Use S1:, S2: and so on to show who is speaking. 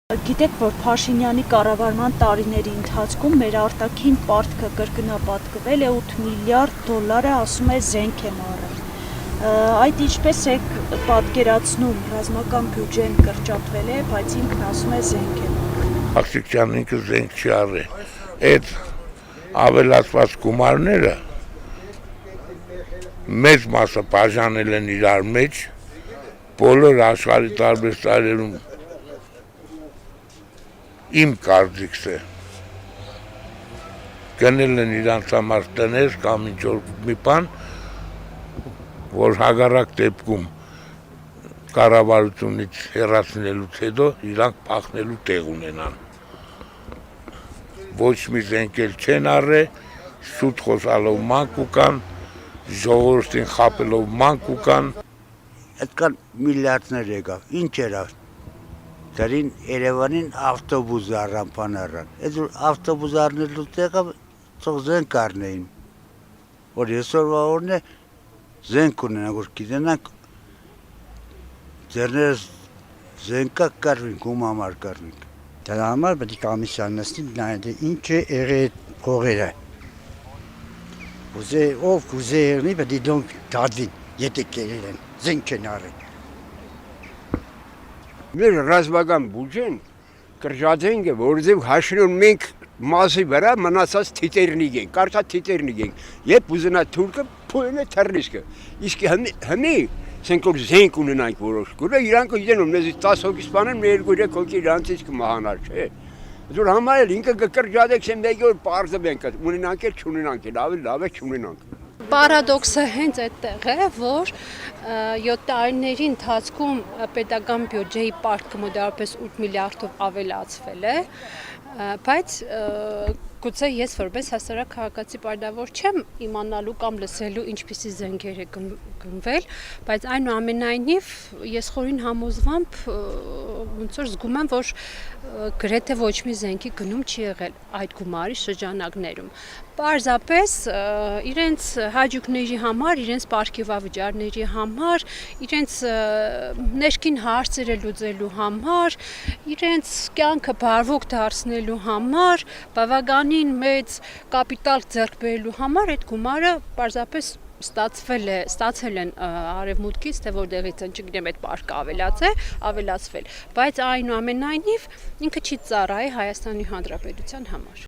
S1: Գիտեք, որ Փաշինյանի կառավարման տարիների ընթացքում մեր արտաքին պարտքը կրկնապատկվել է 8 միլիարդ դոլարը, ասում է, զենք եմ առել։ Այդ ինչպես եք պատկերացնում, ռազմական բյուջեն կրճատվել է, բայց ինքն ասում է զենք եմ առել։
S2: Փաշինյանն ինքը զենք չի առել։ Այդ ավելացված գումարները մեծ մասը բաժանել են իրար մեջ, բոլոր աշխարհի տարբեր ծայրերում իմ կարծիքս է գնել են իրանց համար տներ կամ ինչ-որ մի բան, որ հակառակ դեպքում կառավարությունից հեռացնելուց հետո իրանք փախնելու տեղ ունենան։ Ոչ մի զենք էլ չեն առել, շուտ խոսալով մանկ ու կան, ժողովրդին խաբելով մանկ ու կան։
S3: Այդքան միլիարդներ եկավ, ինչ էր դրին Երևանին ավտոբուս առան, բան առան։ Այդ ավտոբուս առնելու տեղը թող զենք առնեին, որ այսօրվա օրն է զենք ունենան, որ գիտենանք ձերներս զենքա կառվին, գում համար կառվին։
S4: Դրա համար պետք է կոմիսիան նստի նայել ինչ է եղել փողերը։ Ով կուզե եղնի, պետք է դոնք դադվին, եթե կերել են, զենք չեն առել։
S5: Մեր ռազմական բյուջեն կրճատենք է, որովհետև հաշվին մենք մասի վրա մնացած թիտերնիկ ենք, կարծա թիտերնիկ ենք, երբ ուզենա թուրքը փոյն է թռնիսկը, իսկ հնի սենքոր զենք ունենանք որոշ, գուրը իրանք գիտեն ու մեզ 10 հոգի սպանեն, մեր 2-3 հոգի իրանցից կմահանար, չէ։ Դուր համար էլ ինքը կկրճատենք, մեկ օր պարզվենք, ունենանք էլ չունենանք, ավելի լավ է չունենանք։
S6: Պարադոքսը հենց այդտեղ է, որ 7 տարիների ընթացքում պետական բյուջեի պարտքը մոտավորապես 8 միլիարդով ավելացվել է, բայց գուցե ես որպես հասարակ քաղաքացի պարտավոր չեմ իմանալու կամ լսելու ինչպիսի զենքեր է գնվել, բայց այնուամենայնիվ ես խորին համոզվամբ ոնց որ զգում եմ, որ գրեթե ոչ մի զենքի գնում չի եղել այդ գումարի շրջանակներում։ Պարզապես իրենց հաճույքների համար, իրենց պարգևավճարների համար, իրենց ներքին հարցերը լուծելու համար, իրենց կյանքը բարվոք դարձնելու համար, բավականին մեծ կապիտալ ձեռք բերելու համար այդ գումարը պարզապես ստացել են արևմուտքից, թե որտեղից են, չգիտեմ, այդ պարկը ավելացվել, բայց այնուամենայնիվ ինքը չի ծառայի Հայաստանի Հանրապետության համար։